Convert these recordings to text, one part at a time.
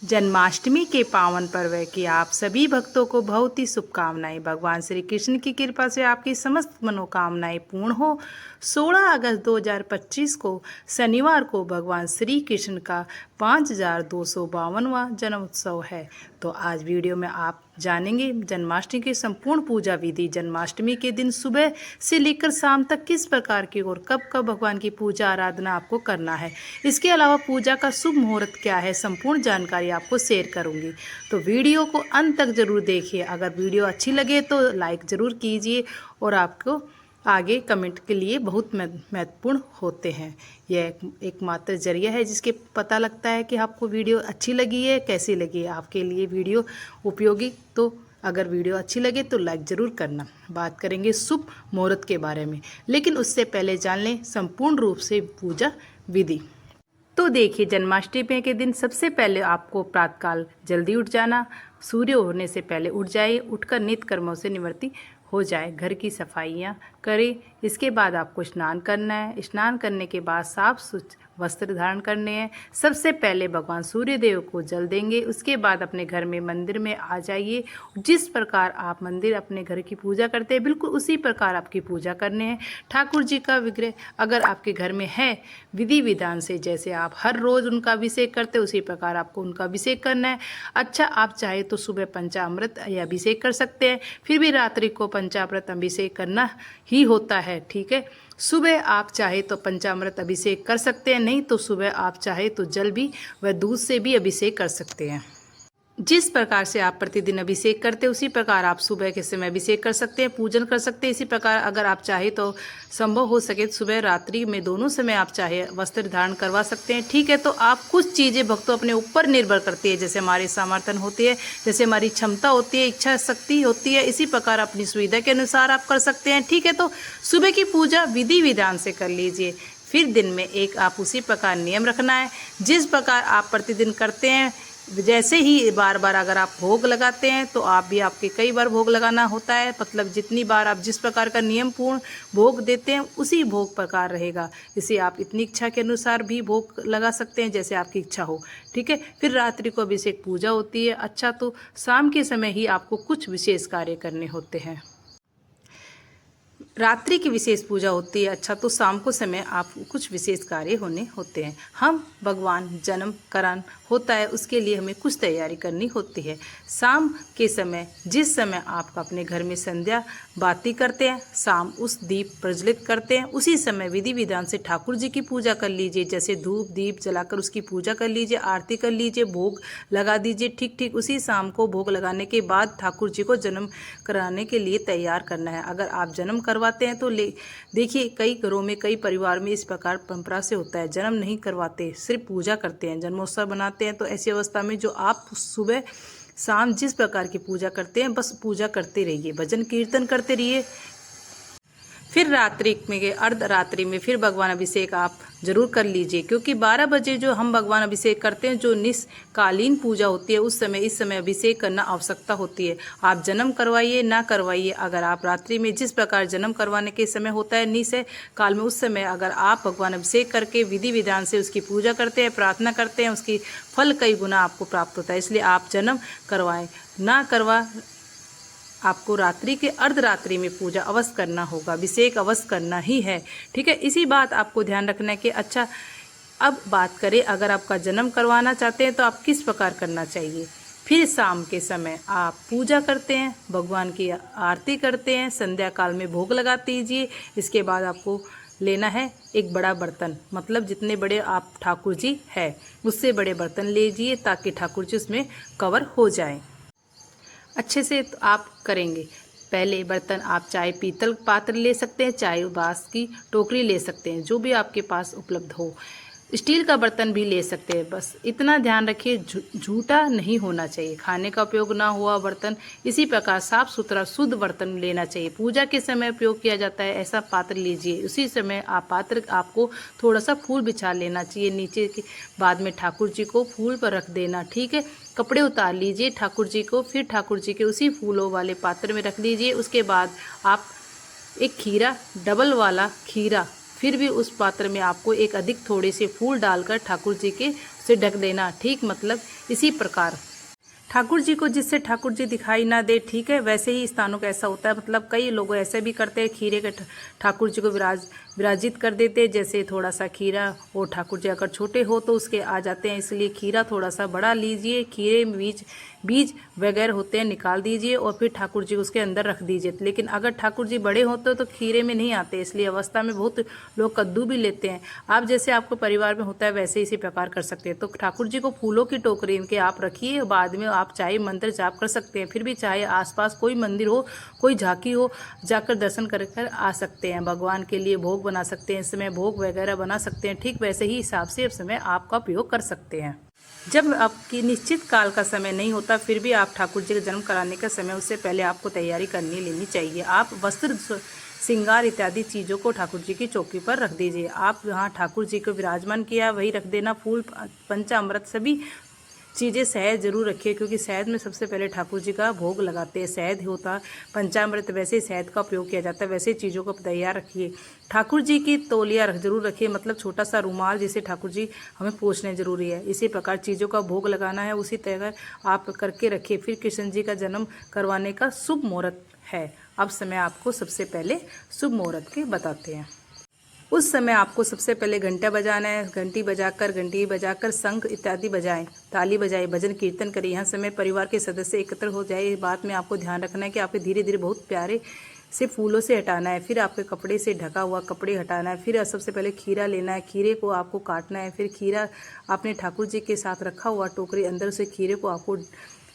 जन्माष्टमी के पावन पर्व की आप सभी भक्तों को बहुत ही शुभकामनाएं। भगवान श्री कृष्ण की कृपा से आपकी समस्त मनोकामनाएं पूर्ण हो। 16 अगस्त 2025 को शनिवार को भगवान श्री कृष्ण का 5252वां जन्म उत्सव है। तो आज वीडियो में आप जानेंगे जन्माष्टमी की संपूर्ण पूजा विधि। जन्माष्टमी के दिन सुबह से लेकर शाम तक किस प्रकार की और कब कब भगवान की पूजा आराधना आपको करना है। इसके अलावा पूजा का शुभ मुहूर्त क्या है, संपूर्ण जानकारी आपको शेयर करूंगी। तो वीडियो को अंत तक जरूर देखिए। अगर वीडियो अच्छी लगे तो लाइक ज़रूर कीजिए और आपको आगे कमेंट के लिए बहुत महत्वपूर्ण होते हैं। यह एकमात्र जरिया है जिसके पता लगता है कि आपको वीडियो अच्छी लगी है, कैसी लगी है, आपके लिए वीडियो उपयोगी। तो अगर वीडियो अच्छी लगे तो लाइक ज़रूर करना। बात करेंगे शुभ मुहूर्त के बारे में, लेकिन उससे पहले जान लें संपूर्ण रूप से पूजा विधि। तो देखिए, जन्माष्टमी के दिन सबसे पहले आपको प्रातःकाल जल्दी उठ जाना। सूर्य होने से पहले उठ जाइए। उठकर नित्य कर्मों से निवृत्ति हो जाए, घर की सफाइयाँ करें। इसके बाद आपको स्नान करना है। स्नान करने के बाद साफ सुथरे वस्त्र धारण करने हैं। सबसे पहले भगवान सूर्य देव को जल देंगे। उसके बाद अपने घर में मंदिर में आ जाइए। जिस प्रकार आप मंदिर अपने घर की पूजा करते हैं, बिल्कुल उसी प्रकार आपकी पूजा करने हैं। ठाकुर जी का विग्रह अगर आपके घर में है, विधि विधान से जैसे आप हर रोज़ उनका अभिषेक करते हैं उसी प्रकार आपको उनका अभिषेक करना है। अच्छा, आप चाहे तो सुबह पंचामृत या अभिषेक कर सकते हैं, फिर भी रात्रि को पंचामृत अभिषेक करना ही होता है। ठीक है, सुबह आप चाहे तो पंचामृत अभिषेक कर सकते हैं, नहीं तो सुबह आप चाहे तो जल भी व दूध से भी अभिषेक कर सकते हैं। जिस प्रकार से आप प्रतिदिन अभिषेक करते हैं उसी प्रकार आप सुबह के समय अभिषेक कर सकते हैं, पूजन कर सकते हैं। इसी प्रकार अगर आप चाहे तो संभव हो सके सुबह रात्रि में दोनों समय आप चाहे वस्त्र धारण करवा सकते हैं। ठीक है, तो आप कुछ चीज़ें भक्तों अपने ऊपर निर्भर करती है, जैसे हमारी सामर्थ्य होती है, जैसे हमारी क्षमता होती है, इच्छा शक्ति होती है, इसी प्रकार अपनी सुविधा के अनुसार आप कर सकते हैं। ठीक है, तो सुबह की पूजा विधि विधान से कर लीजिए। फिर दिन में एक आप उसी प्रकार नियम रखना है जिस प्रकार आप प्रतिदिन करते हैं। जैसे ही बार बार अगर आप भोग लगाते हैं तो आप भी आपके कई बार भोग लगाना होता है, मतलब जितनी बार आप जिस प्रकार का नियम पूर्ण भोग देते हैं उसी भोग प्रकार रहेगा। इसे आप इतनी इच्छा के अनुसार भी भोग लगा सकते हैं जैसे आपकी इच्छा हो। ठीक है, फिर रात्रि को अभिषेक पूजा होती है। अच्छा, तो शाम के समय ही आपको कुछ विशेष कार्य करने होते हैं। रात्रि की विशेष पूजा होती है। अच्छा, तो शाम को समय आप कुछ विशेष कार्य होने होते हैं। हम भगवान जन्म करण होता है उसके लिए हमें कुछ तैयारी करनी होती है। शाम के समय जिस समय आप अपने घर में संध्या बाती करते हैं, शाम उस दीप प्रज्वलित करते हैं, उसी समय विधि विधान से ठाकुर जी की पूजा कर लीजिए। जैसे धूप दीप जलाकर उसकी पूजा कर लीजिए, आरती कर लीजिए, भोग लगा दीजिए। ठीक उसी शाम को भोग लगाने के बाद ठाकुर जी को जन्म कराने के लिए तैयार करना है। अगर आप जन्म करवाते हैं तो देखिए, कई घरों में कई परिवार में इस प्रकार परंपरा से होता है, जन्म नहीं करवाते, सिर्फ पूजा करते हैं, जन्मोत्सव बनाते हैं। तो ऐसी अवस्था में जो आप सुबह शाम जिस प्रकार की पूजा करते हैं बस पूजा करते रहिए, भजन कीर्तन करते रहिए। फिर रात्रि में अर्धरात्रि में फिर भगवान अभिषेक आप जरूर कर लीजिए, क्योंकि 12 बजे जो हम भगवान अभिषेक करते हैं, जो निष्कालीन पूजा होती है उस समय इस समय अभिषेक करना आवश्यकता होती है। आप जन्म करवाइए ना करवाइए, अगर आप रात्रि में जिस प्रकार जन्म करवाने के समय होता है निश्चय काल में, उस समय अगर आप भगवान अभिषेक करके विधि विधान से उसकी पूजा करते हैं, प्रार्थना करते हैं, उसकी फल कई गुना आपको प्राप्त होता है। इसलिए आप जन्म करवाएं ना करवा, आपको रात्रि के अर्धरात्रि में पूजा अवश्य करना होगा, अभिषेक अवश्य करना ही है। ठीक है, इसी बात आपको ध्यान रखना है कि अच्छा, अब बात करें अगर आपका जन्म करवाना चाहते हैं तो आप किस प्रकार करना चाहिए। फिर शाम के समय आप पूजा करते हैं, भगवान की आरती करते हैं, संध्या काल में भोग लगा दीजिए। इसके बाद आपको लेना है एक बड़ा बर्तन, मतलब जितने बड़े आप ठाकुर जी है उससे बड़े बर्तन लीजिए ताकि ठाकुर जी उसमें कवर हो जाए अच्छे से। तो आप करेंगे पहले बर्तन आप चाहे पीतल पात्र ले सकते हैं, चाहे बांस की टोकरी ले सकते हैं, जो भी आपके पास उपलब्ध हो। स्टील का बर्तन भी ले सकते हैं। बस इतना ध्यान रखिए झूठा नहीं होना चाहिए, खाने का उपयोग ना हुआ बर्तन। इसी प्रकार साफ सुथरा शुद्ध बर्तन लेना चाहिए। पूजा के समय उपयोग किया जाता है ऐसा पात्र लीजिए। उसी समय आप पात्र आपको थोड़ा सा फूल बिछा लेना चाहिए नीचे के, बाद में ठाकुर जी को फूल पर रख देना। ठीक है, कपड़े उतार लीजिए ठाकुर जी को, फिर ठाकुर जी के उसी फूलों वाले पात्र में रख लीजिए। उसके बाद आप एक खीरा, डबल वाला खीरा, फिर भी उस पात्र में आपको एक अधिक थोड़े से फूल डालकर ठाकुर जी के से ढक देना, ठीक मतलब इसी प्रकार ठाकुर जी को जिससे ठाकुर जी दिखाई ना दे, ठीक है, वैसे ही स्थानों का ऐसा होता है। मतलब कई लोग ऐसे भी करते हैं, खीरे के ठाकुर जी को विराजित कर देते हैं। जैसे थोड़ा सा खीरा, और ठाकुर जी अगर छोटे हो तो उसके आ जाते हैं, इसलिए खीरा थोड़ा सा बड़ा लीजिए, खीरे में बीज वगैरह होते हैं निकाल दीजिए और फिर ठाकुर जी उसके अंदर रख दीजिए। लेकिन अगर ठाकुर जी बड़े होते तो खीरे में नहीं आते, इसलिए अवस्था में बहुत लोग कद्दू भी लेते हैं। आप जैसे आपको परिवार में होता है वैसे इसी प्रकार कर सकते हैं। तो ठाकुर जी को फूलों की टोकरी इनके आप रखिए, बाद में आप चाहे मंत्र जाप कर सकते हैं, फिर भी चाहे आसपास कोई मंदिर हो, कोई झांकी हो, जाकर दर्शन कर कर आ सकते हैं। भगवान के लिए भोग बना सकते हैं, इस समय भोग वगैरह बना सकते हैं। ठीक वैसे ही हिसाब से इस समय आपका उपयोग कर सकते हैं। जब आपकी निश्चित काल का समय नहीं होता, फिर भी आप ठाकुर जी का जन्म कराने का समय, उससे पहले आपको तैयारी करनी लेनी चाहिए। आप वस्त्र श्रृंगार इत्यादि चीज़ों को ठाकुर जी की चौकी पर रख दीजिए। आप जहाँ ठाकुर जी को विराजमान किया वही रख देना। फूल, पंचामृत, सभी चीज़ें, शहद जरूर रखिए, क्योंकि शहद में सबसे पहले ठाकुर जी का भोग लगाते हैं। शहद होता है पंचामृत, वैसे ही शहद का उपयोग किया जाता है, वैसे चीज़ों को तैयार रखिए। ठाकुर जी की तौलिया जरूर रखिए, मतलब छोटा सा रुमाल जिसे ठाकुर जी हमें पोंछने जरूरी है। इसी प्रकार चीज़ों का भोग लगाना है, उसी तरह आप करके रखिए। फिर कृष्ण जी का जन्म करवाने का शुभ मुहूर्त है। अब समय आपको सबसे पहले शुभ मुहूर्त के बताते हैं। उस समय आपको सबसे पहले घंटा बजाना है। घंटी बजाकर शंख इत्यादि बजाएं, ताली बजाएं, भजन कीर्तन करें। यह समय परिवार के सदस्य एकत्र हो जाए। इस बात में आपको ध्यान रखना है कि आपके धीरे धीरे बहुत प्यारे से फूलों से हटाना है। फिर आपके कपड़े से ढका हुआ कपड़े हटाना है। फिर सबसे पहले खीरा लेना है, खीरे को आपको काटना है। फिर खीरा आपने ठाकुर जी के साथ रखा हुआ टोकरी, अंदर से खीरे को आपको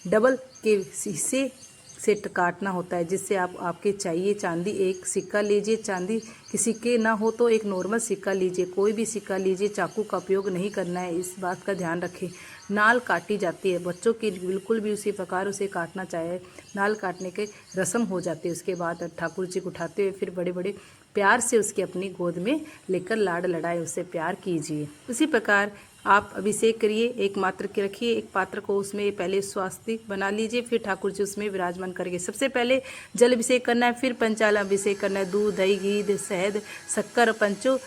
डबल के शीशे से काटना होता है, जिससे आप आपके चाहिए चांदी एक सिक्का लीजिए। चांदी के सिक्के ना हो तो एक नॉर्मल सिक्का लीजिए, कोई भी सिक्का लीजिए। चाकू का उपयोग नहीं करना है, इस बात का ध्यान रखें। नाल काटी जाती है बच्चों की, बिल्कुल भी उसी प्रकार उसे काटना चाहे। नाल काटने के रस्म हो जाती है। उसके बाद ठाकुर जी को उठाते हुए फिर बड़े बड़े प्यार से उसके अपनी गोद में लेकर लाड लड़ाए, उससे प्यार कीजिए। उसी प्रकार आप अभिषेक करिए। एक मात्र के रखिए, एक पात्र को, उसमें पहले स्वास्तिक बना लीजिए, फिर ठाकुर जी उसमें विराजमान करिए। सबसे पहले जल अभिषेक करना है, फिर पंचाल अभिषेक करना है। दूध, दही, घी, शहद, शक्कर, पंचों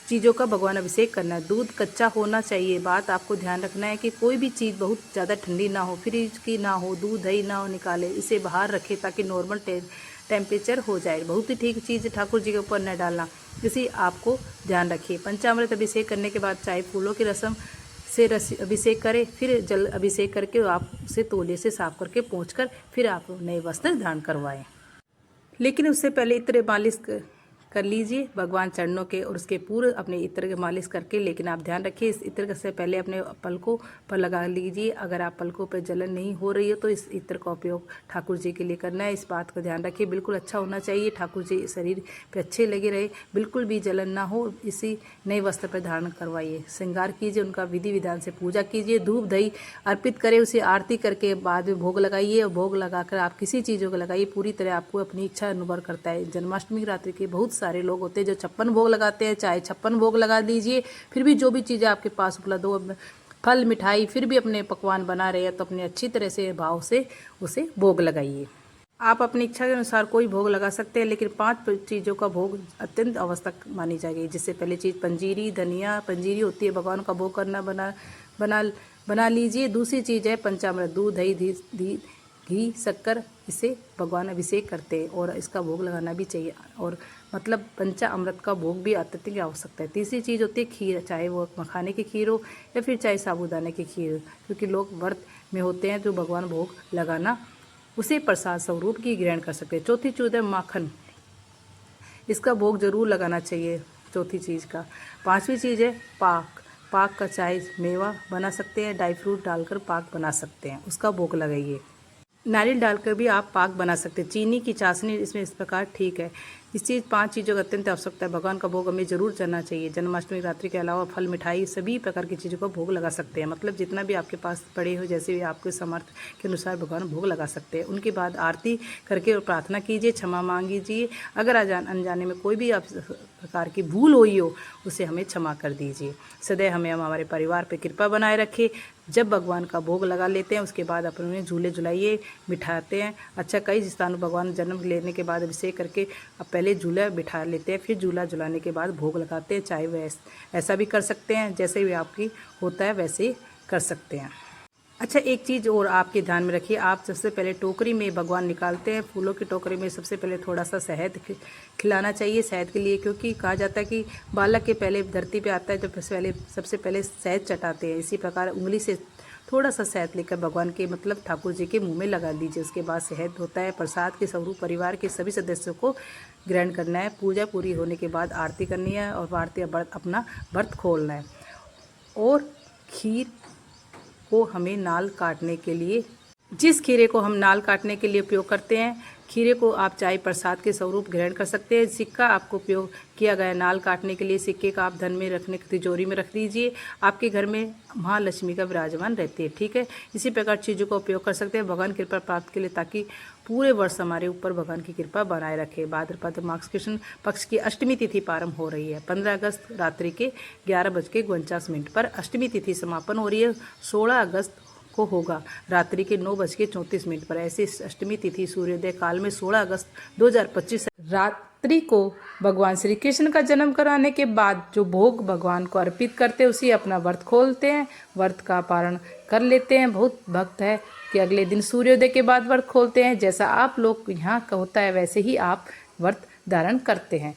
चीज़ों का भगवान अभिषेक करना है। दूध कच्चा होना चाहिए। बात आपको ध्यान रखना है कि कोई भी चीज़ बहुत ज़्यादा ठंडी ना हो, फ्रिज की ना हो, दूध दही ना हो, निकाले, इसे बाहर रखें ताकि नॉर्मल टेम्परेचर हो जाए। बहुत ही ठीक चीज़ ठाकुर जी के ऊपर न डालना, इसी आपको ध्यान रखिए। पंचामृत अभिषेक करने के बाद चाहे फूलों की रस्म से अभिषेक करें, फिर जल अभिषेक करके आप उसे तौलिए से साफ करके पोंछकर फिर आप नए वस्त्र धारण करवाएं। लेकिन उससे पहले इत्र मालिश कर लीजिए भगवान चरणों के, और उसके पूरे अपने इत्र के मालिश करके। लेकिन आप ध्यान रखिए, इस इत्र से पहले अपने पलकों पर लगा लीजिए। अगर आप पलकों पर जलन नहीं हो रही है तो इस इत्र का उपयोग ठाकुर जी के लिए करना है। इस बात का ध्यान रखिए, बिल्कुल अच्छा होना चाहिए, ठाकुर जी शरीर पे अच्छे लगे रहे, बिल्कुल भी जलन ना हो। इसी नए वस्त्र पर धारण करवाइए, श्रृंगार कीजिए, उनका विधि विधान से पूजा कीजिए, धूप दही अर्पित करें, उसे आरती करके बाद में भोग लगाइए। और भोग लगाकर आप किसी चीज़ों को लगाइए, पूरी तरह आपको अपनी इच्छा अनुभव करता है। जन्माष्टमी की रात्रि के बहुत सारे लोग होते हैं जो 56 भोग लगाते हैं, चाहे 56 भोग लगा दीजिए। फिर भी जो भी चीज़ें आपके पास उपलब्ध हो, फल मिठाई, फिर भी अपने पकवान बना रहे हैं तो अपने अच्छी तरह से भाव से उसे भोग लगाइए। आप अपनी इच्छा के अनुसार कोई भोग लगा सकते हैं, लेकिन 5 चीज़ों का भोग अत्यंत आवश्यक मानी जाएगी। जिससे पहले चीज़ पंजीरी, धनिया, पंजीरी होती है, भगवान का भोग करना बना लीजिए। दूसरी चीज़ है पंचामृत, दूध, दही, घी, शक्कर, इसे भगवान अभिषेक करते हैं और इसका भोग लगाना भी चाहिए। और मतलब पंचामृत का भोग भी अत्यंत आवश्यकता है। तीसरी चीज़ होती है खीर, चाहे वो मखाने की खीर हो या फिर चाहे साबूदाने की खीर हो, क्योंकि लोग व्रत में होते हैं तो भगवान भोग लगाना उसे प्रसाद स्वरूप की ग्रहण कर सकते हैं। चौथी चीज़ है माखन, इसका भोग जरूर लगाना चाहिए चौथी चीज़ का। 5वीं चीज़ है पाक का चाहे मेवा बना सकते हैं, ड्राई फ्रूट डालकर पाक बना सकते हैं, उसका भोग लगाइए। नारियल डालकर भी आप पाक बना सकते हैं। चीनी की चाशनी इसमें इस प्रकार ठीक है। इस चीज़ 5 चीज़ों का अत्यंत आवश्यकता है। भगवान का भोग हमें जरूर चढ़ना चाहिए। जन्माष्टमी रात्रि के अलावा फल मिठाई सभी प्रकार की चीज़ों का भोग लगा सकते हैं। मतलब जितना भी आपके पास पड़े हो, जैसे भी आपके सामर्थ्य के अनुसार भगवान भोग लगा सकते हैं। उनके बाद आरती करके और प्रार्थना कीजिए, क्षमा मांगीजिए। अगर अनजाने में कोई भी आप प्रकार की भूल हुई हो उसे हमें क्षमा कर दीजिए। सदैव हमें हमारे परिवार पर कृपा बनाए रखे। जब भगवान का भोग लगा लेते हैं उसके बाद अपने झूले झुलाइए, बिठाते हैं। अच्छा, कई स्थानों भगवान जन्म लेने के बाद अभिषेक करके अब पहले झूला बिठा लेते हैं, फिर झूला झुलाने के बाद भोग लगाते हैं। चाहे वह ऐसा भी कर सकते हैं, जैसे भी आपकी होता है वैसे ही कर सकते हैं। अच्छा, एक चीज़ और आपके ध्यान में रखिए, आप सबसे पहले टोकरी में भगवान निकालते हैं, फूलों की टोकरी में सबसे पहले थोड़ा सा शहद खिलाना चाहिए शहद के लिए, क्योंकि कहा जाता है कि बालक के पहले धरती पे आता है जब सबसे पहले शहद चटाते हैं। इसी प्रकार उंगली से थोड़ा सा शहद लेकर भगवान के मतलब ठाकुर जी के मुंह में लगा दीजिए। उसके बाद शहद होता है प्रसाद के स्वरूप परिवार के सभी सदस्यों को ग्रहण करना है। पूजा पूरी होने के बाद आरती करनी है और आरती अपना व्रत खोलना है। और खीर को हमें नाल काटने के लिए, जिस खीरे को हम नाल काटने के लिए उपयोग करते हैं, खीरे को आप चाहे प्रसाद के स्वरूप ग्रहण कर सकते हैं। सिक्का आपको उपयोग किया गया नाल काटने के लिए, सिक्के का आप धन में रखने तिजोरी में रख दीजिए। आपके घर में महालक्ष्मी का विराजमान रहती है, ठीक है। इसी प्रकार चीज़ों का उपयोग कर सकते हैं भगवान कृपा प्राप्त के लिए, ताकि पूरे वर्ष हमारे ऊपर भगवान की कृपा बनाए रखे। भाद्रपद मास कृष्ण पक्ष की अष्टमी तिथि प्रारंभ हो रही है। 15 अगस्त रात्रि के 11:49 पर अष्टमी तिथि समापन हो रही है। 16 अगस्त को होगा रात्रि के 9:34 पर। ऐसी अष्टमी तिथि सूर्योदय काल में 16 अगस्त 2025 रात्रि को भगवान श्री कृष्ण का जन्म कराने के बाद जो भोग भगवान को अर्पित करते हैं उसी अपना व्रत खोलते हैं, व्रत का पारण कर लेते हैं। बहुत भक्त है कि अगले दिन सूर्योदय के बाद व्रत खोलते हैं। जैसा आप लोग यहाँ का होता है वैसे ही आप व्रत धारण करते हैं।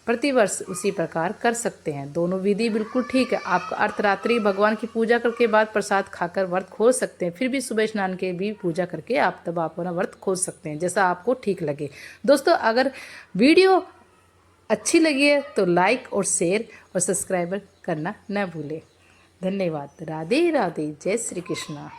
प्रतिवर्ष उसी प्रकार कर सकते हैं। दोनों विधि बिल्कुल ठीक है। आपका अर्धरात्रि भगवान की पूजा करके बाद प्रसाद खाकर व्रत खोल सकते हैं, फिर भी सुबह स्नान के भी पूजा करके आप तब अपना व्रत खोल सकते हैं, जैसा आपको ठीक लगे। दोस्तों, अगर वीडियो अच्छी लगी है तो लाइक और शेयर और सब्सक्राइबर करना न भूलें। धन्यवाद। राधे राधे। जय श्री कृष्णा।